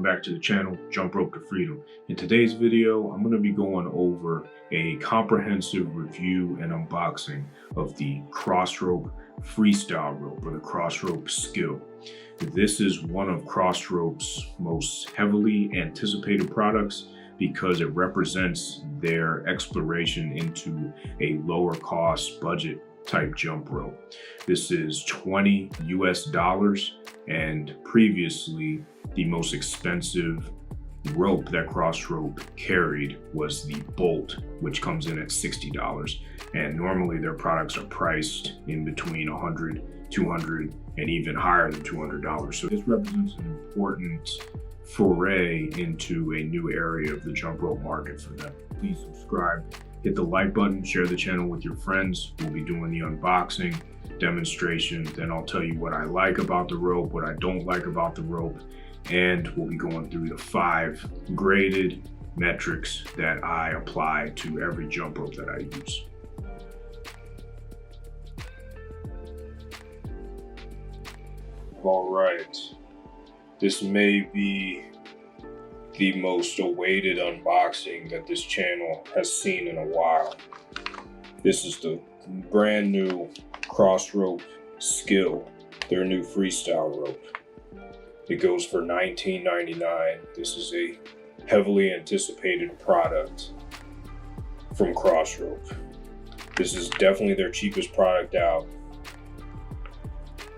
back to the channel, Jump Rope to Freedom. In today's video, I'm going to be going over a comprehensive review and unboxing of the Crossrope Freestyle rope, or the Crossrope skill. This is one of Crossrope's most heavily anticipated products because it represents their exploration into a lower cost budget type jump rope. This is $20 US, and previously the most expensive rope that Crossrope carried was the Bolt, which comes in at $60. And normally their products are priced in between $100, $200, and even higher than $200. So this represents an important foray into a new area of the jump rope market for them. Please subscribe, hit the like button, share the channel with your friends. We'll be doing the unboxing, demonstration, then I'll tell you what I like about the rope, what I don't like about the rope, and we'll be going through the 5 graded metrics that I apply to every jump rope that I use. All right, this may be the most awaited unboxing that this channel has seen in a while. This is the brand new Crossrope Skill, their new freestyle rope. It goes for $19.99. This is a heavily anticipated product from Crossrope. This is definitely their cheapest product out.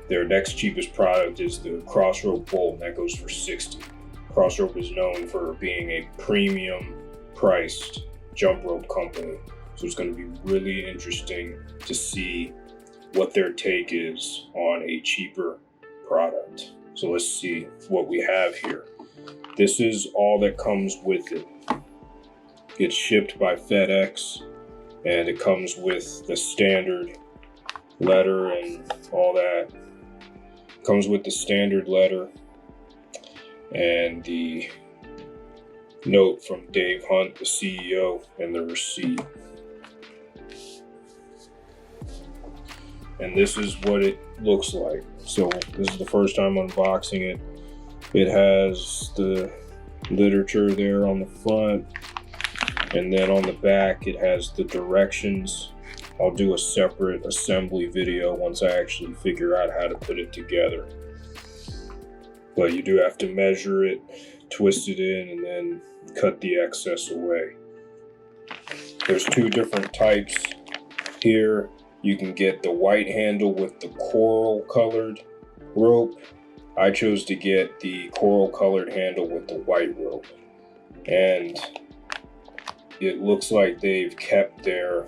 Their next cheapest product is the Crossrope Bolt, and that goes for $60. Crossrope is known for being a premium priced jump rope company. So it's going to be really interesting to see what their take is on a cheaper product. So let's see what we have here. This is all that comes with it. It's shipped by FedEx, and it comes with the standard letter and all that. Comes with the standard letter and the note from Dave Hunt, the CEO, and the receipt. And this is what it looks like. So this is the first time unboxing it. It has the literature there on the front, and then on the back it has the directions. I'll do a separate assembly video once I actually figure out how to put it together. But you do have to measure it, twist it in, and then cut the excess away. There's 2 different types here. You can get the white handle with the coral colored rope. I chose to get the coral colored handle with the white rope. And it looks like they've kept their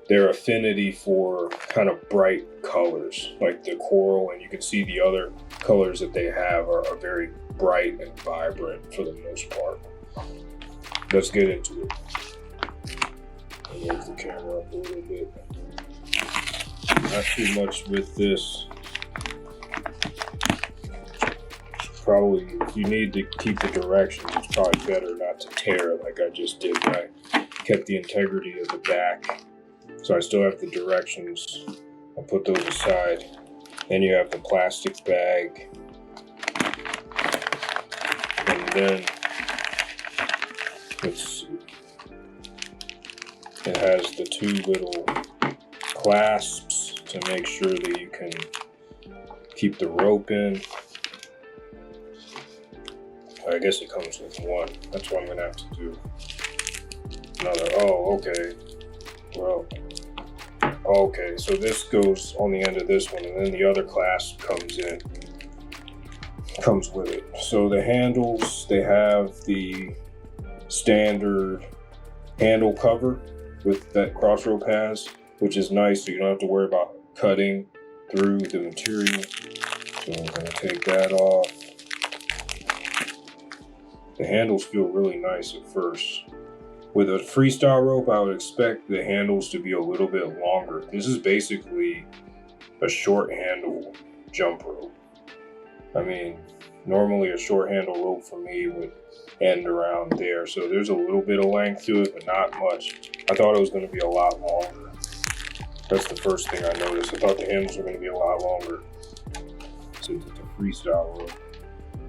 affinity for kind of bright colors, like the coral, and you can see the other colors that they have are very bright and vibrant for the most part. Let's get into it. I'll move the camera up a little bit. Not too much with this. Probably, if you need to keep the directions, it's probably better not to tear like I just did. I kept the integrity of the back. So I still have the directions. I'll put those aside. Then you have the plastic bag. And then, let's see. It has the 2 little clasps to make sure that you can keep the rope in. I guess it comes with 1. That's what I'm gonna have to do. Another, oh, okay. Well, okay, so this goes on the end of this one, and then the other clasp comes with it. So the handles, they have the standard handle cover with that Crossrope has, which is nice, so you don't have to worry about cutting through the material. So I'm gonna take that off. The handles feel really nice at first. With a freestyle rope, I would expect the handles to be a little bit longer. This is basically a short handle jump rope. I mean, normally a short handle rope for me would end around there. So there's a little bit of length to it, but not much. I thought it was going to be a lot longer. That's the first thing I noticed. I thought the handles were going to be a lot longer since it's a freestyle rope.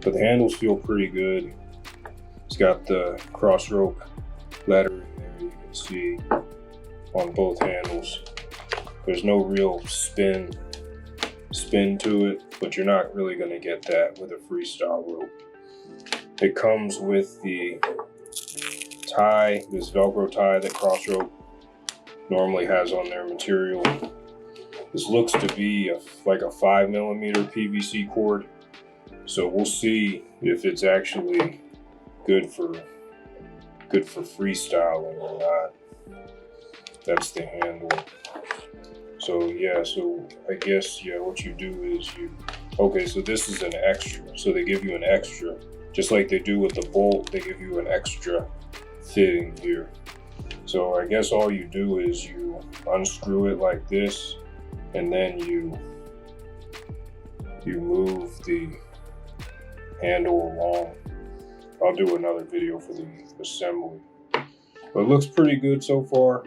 But the handles feel pretty good. It's got the Crossrope lettering there, you can see on both handles. There's no real spin to it, but you're not really going to get that with a Freestyle rope. It comes with the tie, this Velcro tie that Crossrope normally has on their material. This looks to be like a 5mm PVC cord, so we'll see if it's actually good for freestyling or not. That's the handle. So yeah, so I guess what you do is so this is an extra. So they give you an extra, just like they do with the bolt, they give you an extra fitting here. So I guess all you do is you unscrew it like this, and then you move the handle along. I'll do another video for the assembly. But it looks pretty good so far.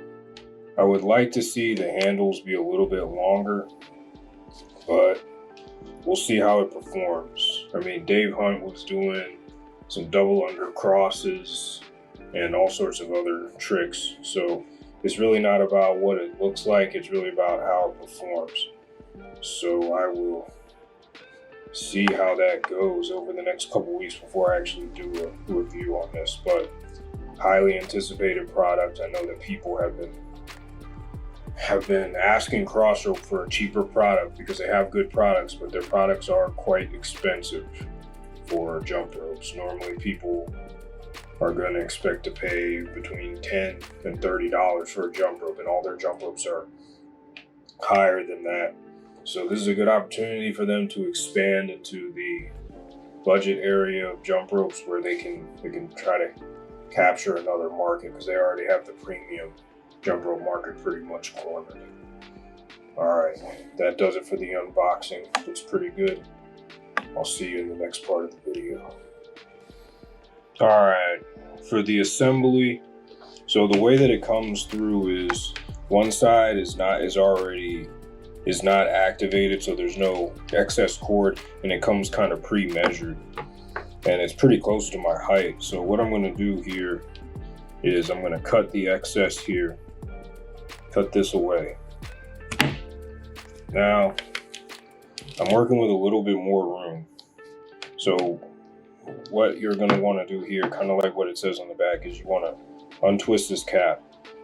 I would like to see the handles be a little bit longer, but we'll see how it performs. I mean, Dave Hunt was doing some double under crosses and all sorts of other tricks. So it's really not about what it looks like, it's really about how it performs. So I will see how that goes over the next couple weeks before I actually do a review on this. But highly anticipated product. I know that people have been asking Crossrope for a cheaper product because they have good products, but their products are quite expensive for jump ropes. Normally people are going to expect to pay between $10 and $30 for a jump rope, and all their jump ropes are higher than that. So this is a good opportunity for them to expand into the budget area of jump ropes where they can try to capture another market, because they already have the premium jump rope market pretty much cornered. Alright, that does it for the unboxing. Looks pretty good. I'll see you in the next part of the video. Alright, for the assembly, so the way that it comes through is one side is not activated, so there's no excess cord, and it comes kind of pre-measured, and it's pretty close to my height. So what I'm going to do here is I'm going to cut the excess here, cut this away. Now I'm working with a little bit more room, so what you're going to want to do here, kind of like what it says on the back, is you want to untwist this cap.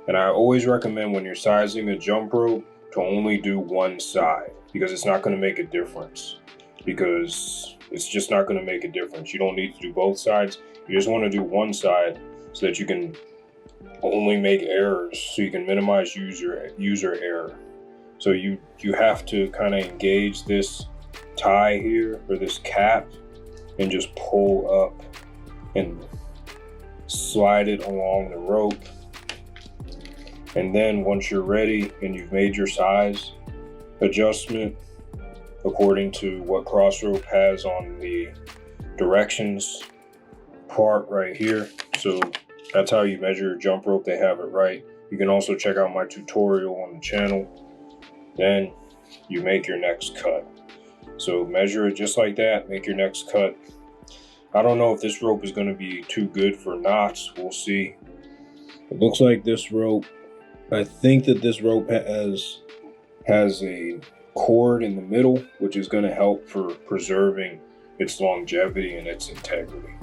And I always recommend when you're sizing a jump rope to only do one side, because it's not going to make a difference. It's just not going to make a difference. You don't need to do both sides. You just want to do one side so that you can only make errors, so you can minimize user error. So you have to kind of engage this tie here, or this cap, and just pull up and slide it along the rope. And then once you're ready and you've made your size adjustment according to what Crossrope has on the directions part right here, so that's how you measure a jump rope. They have it right. You can also check out my tutorial on the channel. Then you make your next cut. So measure it just like that, make your next cut. I don't know if this rope is going to be too good for knots. We'll see. It looks like this rope, I think that this rope has a cord in the middle, which is going to help for preserving its longevity and its integrity.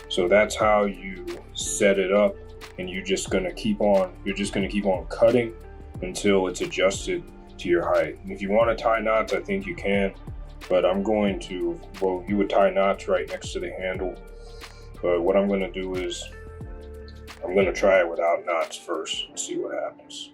So that's how you set it up, and you're just going to keep on cutting until it's adjusted to your height. And if you want to tie knots, I think you can, but you would tie knots right next to the handle. But what I'm going to do is I'm going to try it without knots first and see what happens.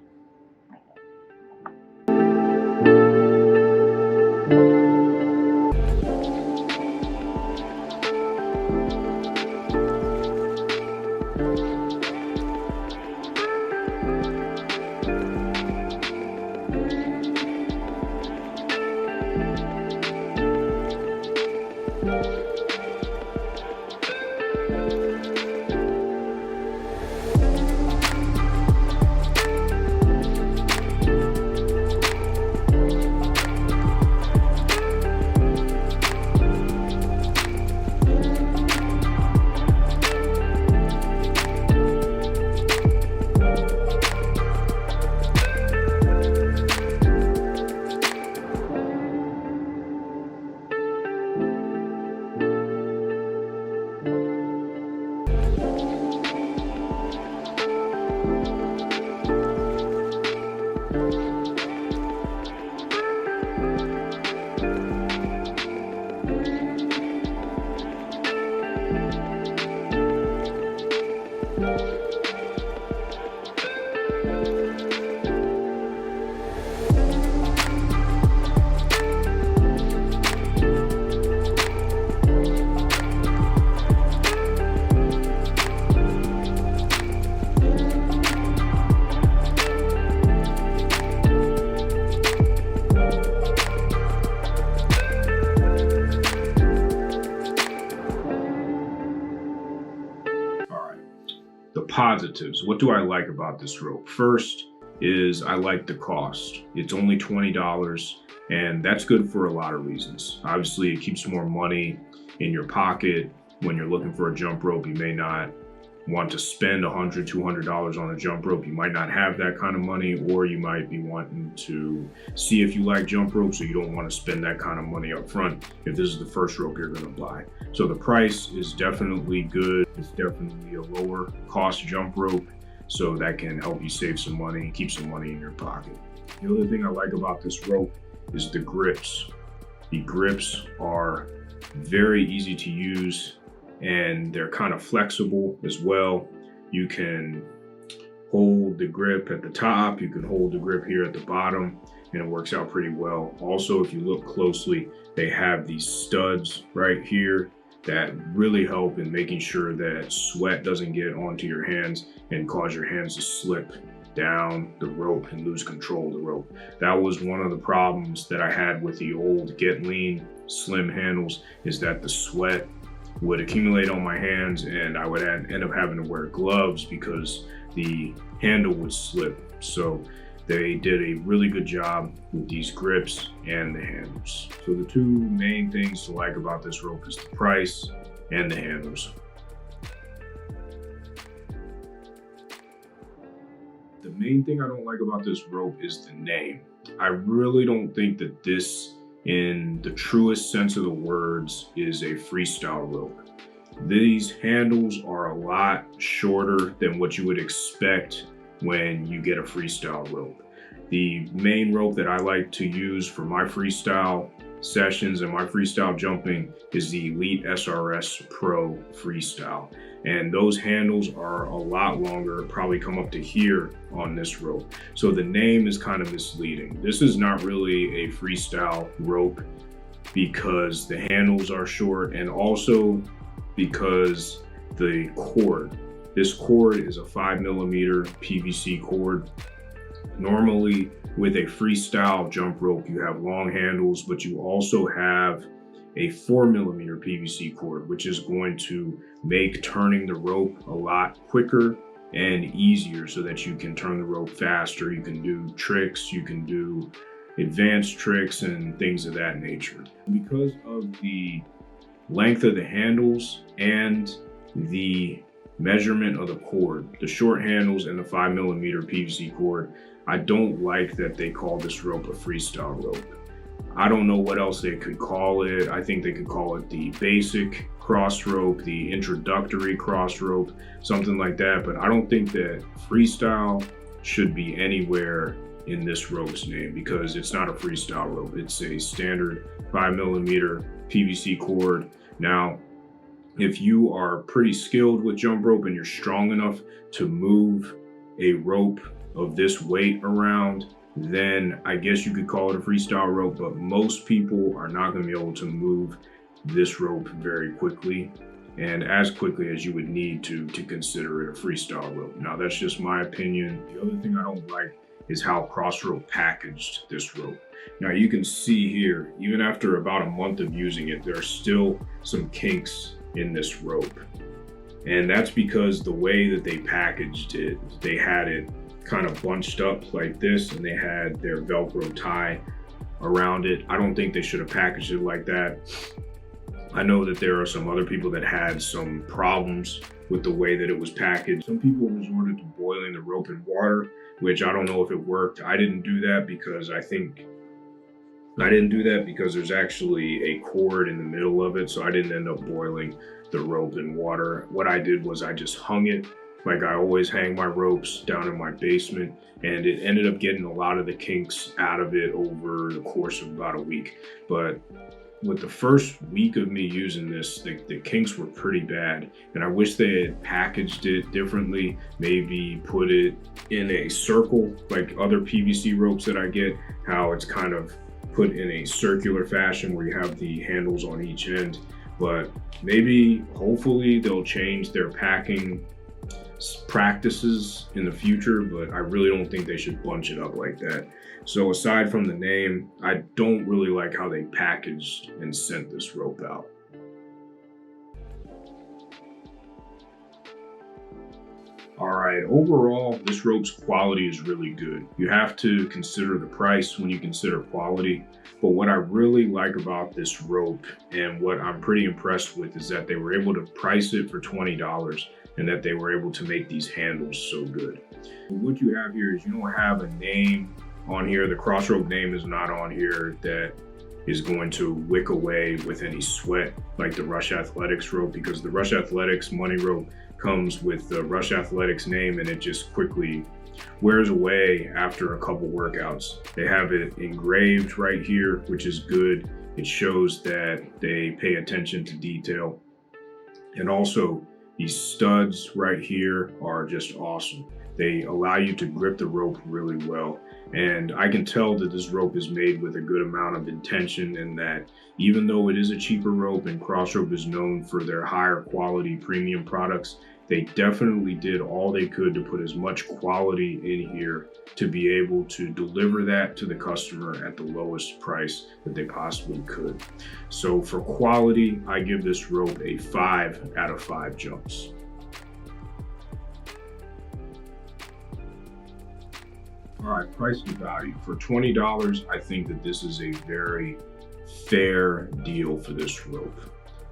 The positives, what do I like about this rope? First is I like the cost. It's only $20, and that's good for a lot of reasons. Obviously, it keeps more money in your pocket. When you're looking for a jump rope, you may not want to spend $100, $200 on a jump rope. You might not have that kind of money, or you might be wanting to see if you like jump rope, so you don't want to spend that kind of money up front if this is the first rope you're going to buy. So the price is definitely good. It's definitely a lower cost jump rope, so that can help you save some money and keep some money in your pocket. The other thing I like about this rope is the grips. The grips are very easy to use, and they're kind of flexible as well. You can hold the grip at the top, you can hold the grip here at the bottom, and it works out pretty well. Also, if you look closely, they have these studs right here that really help in making sure that sweat doesn't get onto your hands and cause your hands to slip down the rope and lose control of the rope. That was one of the problems that I had with the old Get Lean slim handles, is that the sweat would accumulate on my hands, and I would end up having to wear gloves because the handle would slip. So they did a really good job with these grips and the handles. So the two main things to like about this rope is the price and the handles. The main thing I don't like about this rope is the name. I really don't think that this, in the truest sense of the words, is a freestyle rope. These handles are a lot shorter than what you would expect when you get a freestyle rope. The main rope that I like to use for my freestyle sessions and my freestyle jumping is the Elite SRS Pro Freestyle. And those handles are a lot longer, probably come up to here on this rope. So the name is kind of misleading. This is not really a freestyle rope because the handles are short, and also because the cord. This cord is a 5mm PVC cord. Normally with a freestyle jump rope, you have long handles, but you also have a 4mm PVC cord, which is going to make turning the rope a lot quicker and easier, so that you can turn the rope faster. You can do tricks, you can do advanced tricks and things of that nature. Because of the length of the handles and the measurement of the cord, the short handles and the 5mm PVC cord, I don't like that they call this rope a freestyle rope. I don't know what else they could call it. I think they could call it the basic cross rope, the introductory cross rope, something like that. But I don't think that freestyle should be anywhere in this rope's name, because it's not a freestyle rope. It's a standard 5mm PVC cord. Now, if you are pretty skilled with jump rope and you're strong enough to move a rope of this weight around, then I guess you could call it a freestyle rope, but most people are not going to be able to move this rope very quickly, and as quickly as you would need to consider it a freestyle rope. Now, that's just my opinion. The other thing I don't like is how Crossrope packaged this rope. Now, you can see here, even after about a month of using it, there are still some kinks in this rope. And that's because the way that they packaged it, they had it kind of bunched up like this, and they had their Velcro tie around it. I don't think they should have packaged it like that. I know that there are some other people that had some problems with the way that it was packaged. Some people resorted to boiling the rope in water, which I don't know if it worked. I didn't do that because there's actually a cord in the middle of it, so I didn't end up boiling the rope in water. What I did was I just hung it like I always hang my ropes down in my basement, and it ended up getting a lot of the kinks out of it over the course of about a week. But with the first week of me using this, the kinks were pretty bad, and I wish they had packaged it differently. Maybe put it in a circle like other PVC ropes that I get, how it's kind of put in a circular fashion where you have the handles on each end. But maybe, hopefully, they'll change their packing practices in the future, but I really don't think they should bunch it up like that. So aside from the name, I don't really like how they packaged and sent this rope out. All right, overall, this rope's quality is really good. You have to consider the price when you consider quality. But what I really like about this rope and what I'm pretty impressed with is that they were able to price it for $20 and that they were able to make these handles so good. What you have here is you don't have a name on here. The Crossrope name is not on here that is going to wick away with any sweat like the Rush Athletics rope, because the Rush Athletics money rope comes with the Rush Athletics name and it just quickly wears away after a couple workouts. They have it engraved right here, which is good. It shows that they pay attention to detail. And also these studs right here are just awesome. They allow you to grip the rope really well. And I can tell that this rope is made with a good amount of intention, and that even though it is a cheaper rope and Crossrope is known for their higher quality premium products, they definitely did all they could to put as much quality in here to be able to deliver that to the customer at the lowest price that they possibly could. So for quality, I give this rope a 5 out of 5 jumps. All right, price to value. For $20, I think that this is a very fair deal for this rope.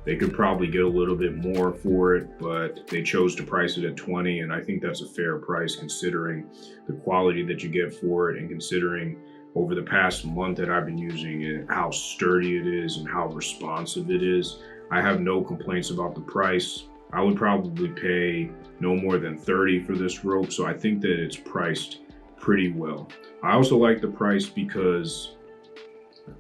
They could probably get a little bit more for it, but they chose to price it at $20, and I think that's a fair price considering the quality that you get for it, and considering over the past month that I've been using it, how sturdy it is and how responsive it is. I have no complaints about the price. I would probably pay no more than $30 for this rope, so I think that it's priced pretty well. I also like the price because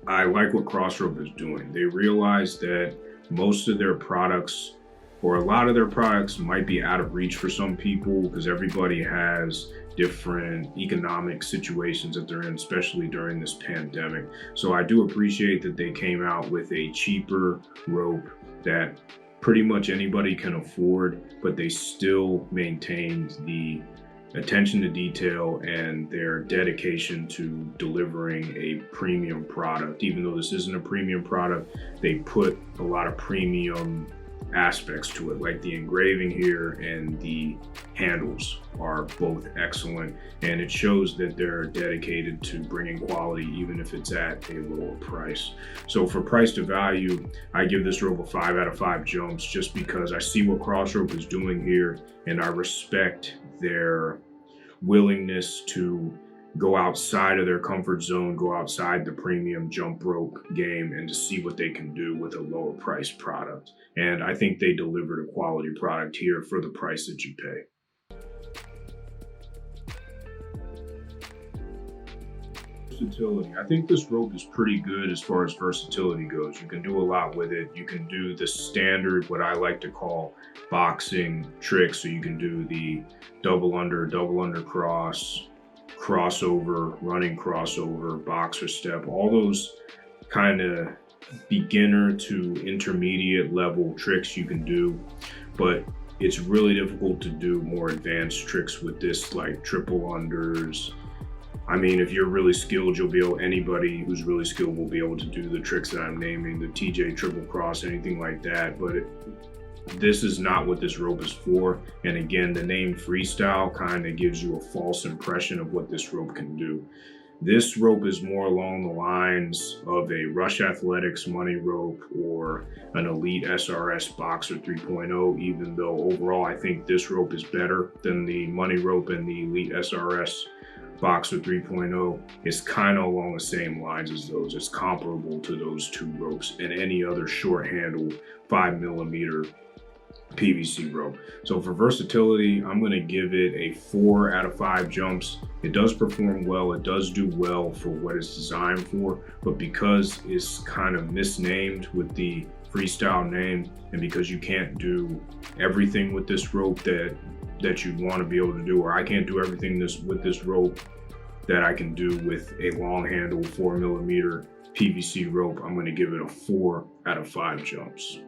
I like what Crossrope is doing. They realize that most of their products, or a lot of their products, might be out of reach for some people because everybody has different economic situations that they're in, especially during this pandemic. So I do appreciate that they came out with a cheaper rope that pretty much anybody can afford, but they still maintained the attention to detail and their dedication to delivering a premium product. Even though this isn't a premium product, they put a lot of premium aspects to it, like the engraving here and the handles are both excellent, and it shows that they're dedicated to bringing quality even if it's at a lower price. So for price to value, I give this rope a 5 out of 5 jumps, just because I see what Crossrope is doing here and I respect their willingness to go outside of their comfort zone, go outside the premium jump rope game, and to see what they can do with a lower price product. And I think they delivered a quality product here for the price that you pay. Versatility. I think this rope is pretty good as far as versatility goes. You can do a lot with it. You can do the standard, what I like to call boxing tricks. So you can do the double under cross, crossover, running crossover, boxer step, all those kind of beginner to intermediate level tricks you can do. But it's really difficult to do more advanced tricks with this, like triple unders. I mean, if you're really skilled, anybody who's really skilled will be able to do the tricks that I'm naming, the TJ triple cross, anything like that. But this is not what this rope is for. And again, the name Freestyle kind of gives you a false impression of what this rope can do. This rope is more along the lines of a Rush Athletics money rope or an Elite SRS Boxer 3.0, even though overall I think this rope is better than the money rope and the Elite SRS Boxer 3.0. Is kind of along the same lines as those. It's comparable to those two ropes and any other short handle 5mm PVC rope. So for versatility, I'm going to give it a 4 out of 5 jumps. It does perform well. It does do well for what it's designed for, but because it's kind of misnamed with the Freestyle name, and because you can't do everything with this rope that you'd want to be able to do, or I can't do everything with this rope that I can do with a long handle 4mm PVC rope, I'm going to give it a 4 out of 5 jumps.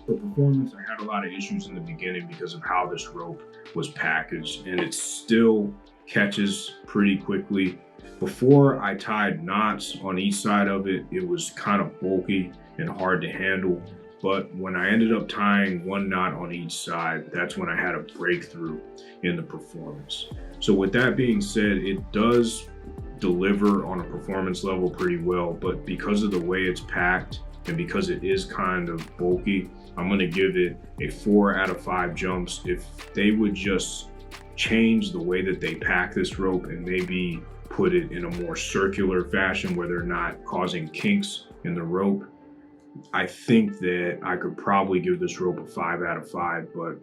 For performance, I had a lot of issues in the beginning because of how this rope was packaged, and it still catches pretty quickly. Before I tied knots on each side of it, it was kind of bulky and hard to handle. But when I ended up tying one knot on each side, that's when I had a breakthrough in the performance. So with that being said, it does deliver on a performance level pretty well, but because of the way it's packed and because it is kind of bulky, I'm gonna give it a 4 out of 5 jumps. If they would just change the way that they pack this rope and maybe put it in a more circular fashion where they're not causing kinks in the rope, I think that I could probably give this rope a 5 out of 5, but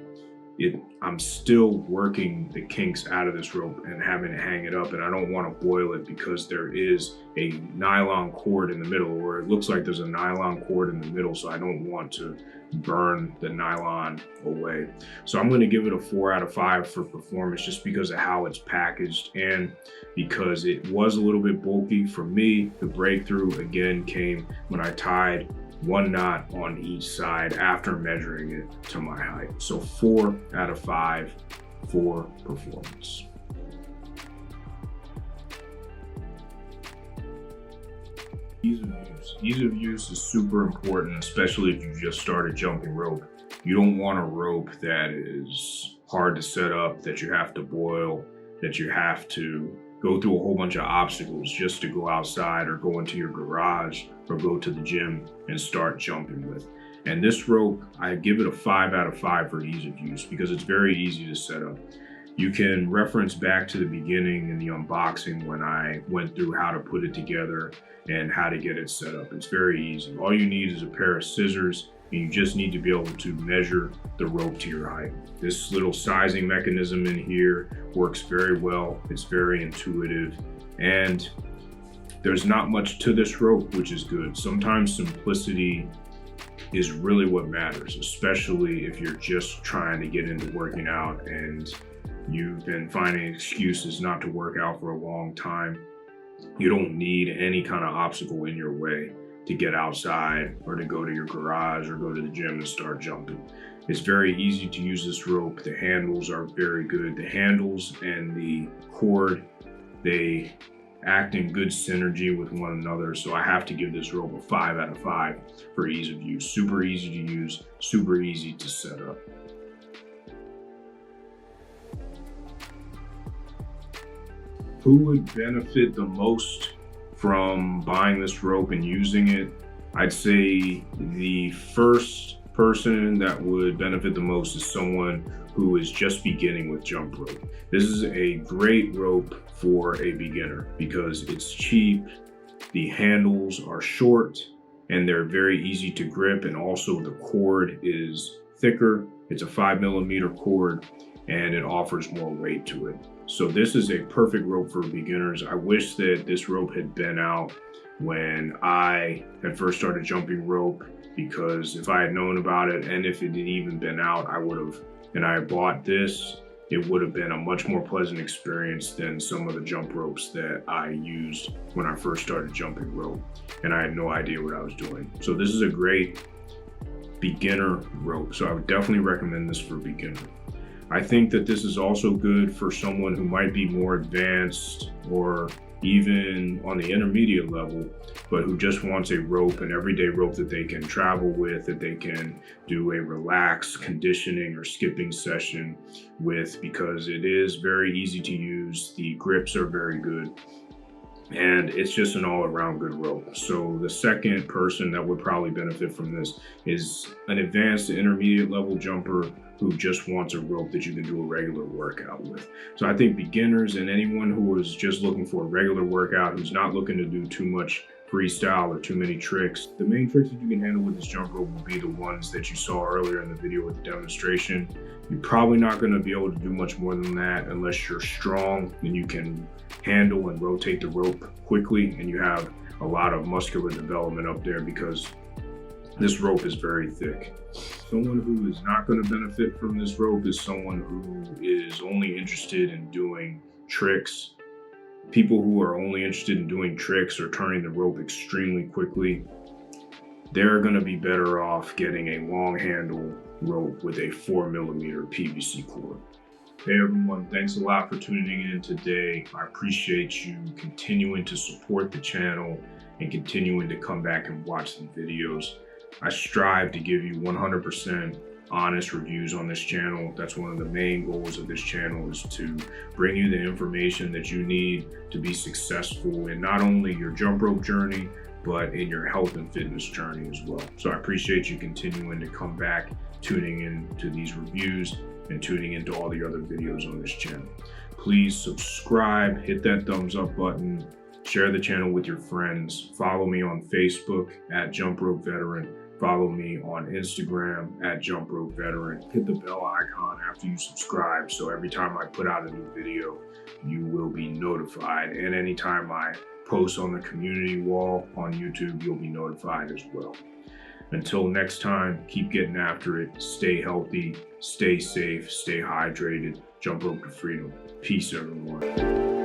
I'm still working the kinks out of this rope and having to hang it up, and I don't want to boil it because there is a nylon cord in the middle, or it looks like there's a nylon cord in the middle, so I don't want to burn the nylon away. So I'm going to give it a 4 out of 5 for performance, just because of how it's packaged and because it was a little bit bulky. For me, the breakthrough again came when I tied one knot on each side after measuring it to my height. So 4 out of 5 for performance. Ease of use. Ease of use is super important, especially if you just started jumping rope. You don't want a rope that is hard to set up, that you have to boil, that you have to go through a whole bunch of obstacles just to go outside or go into your garage or go to the gym and start jumping with. And this rope, I give it a 5 out of 5 for ease of use because it's very easy to set up. You can reference back to the beginning in the unboxing when I went through how to put it together and how to get it set up. It's very easy. All you need is a pair of scissors, and you just need to be able to measure the rope to your height. This little sizing mechanism in here works very well. It's very intuitive, and there's not much to this rope, which is good. Sometimes simplicity is really what matters, especially if you're just trying to get into working out and you've been finding excuses not to work out for a long time. You don't need any kind of obstacle in your way to get outside or to go to your garage or go to the gym and start jumping. It's very easy to use this rope. The handles are very good. The handles and the cord, they act in good synergy with one another. So I have to give this rope a 5 out of 5 for ease of use. Super easy to use, super easy to set up. Who would benefit the most from buying this rope and using it? I'd say the first person that would benefit the most is someone who is just beginning with jump rope. This is a great rope for a beginner because it's cheap, the handles are short, and they're very easy to grip, and also the cord is thicker. It's a 5mm cord and it offers more weight to it. So this is a perfect rope for beginners. I wish that this rope had been out when I had first started jumping rope, because if I had known about it and if it had even been out, I would have, and I bought this, it would have been a much more pleasant experience than some of the jump ropes that I used when I first started jumping rope, and I had no idea what I was doing. So this is a great beginner rope. So I would definitely recommend this for a beginner. I think that this is also good for someone who might be more advanced or even on the intermediate level, but who just wants a rope, an everyday rope that they can travel with, that they can do a relaxed conditioning or skipping session with, because it is very easy to use. The grips are very good, and it's just an all-around good rope. So the second person that would probably benefit from this is an advanced to intermediate level jumper who just wants a rope that you can do a regular workout with. So I think beginners and anyone who is just looking for a regular workout, who's not looking to do too much freestyle or too many tricks, the main tricks that you can handle with this jump rope will be the ones that you saw earlier in the video with the demonstration. You're probably not going to be able to do much more than that unless you're strong and you can handle and rotate the rope quickly and you have a lot of muscular development up there, because this rope is very thick. Someone who is not going to benefit from this rope is someone who is only interested in doing tricks. People who are only interested in doing tricks or turning the rope extremely quickly, they're going to be better off getting a long handle rope with a 4mm PVC cord. Hey everyone, thanks a lot for tuning in today. I appreciate you continuing to support the channel and continuing to come back and watch the videos. I strive to give you 100% honest reviews on this channel. That's one of the main goals of this channel, is to bring you the information that you need to be successful in not only your jump rope journey, but in your health and fitness journey as well. So I appreciate you continuing to come back, tuning in to these reviews and tuning into all the other videos on this channel. Please subscribe, hit that thumbs up button, share the channel with your friends, follow me on Facebook at Jump Rope Veteran, follow me on Instagram at Jump Rope Veteran. Hit the bell icon after you subscribe, so every time I put out a new video, you will be notified. And anytime I post on the community wall on YouTube, you'll be notified as well. Until next time, keep getting after it. Stay healthy, stay safe, stay hydrated. Jump rope to freedom. Peace, everyone.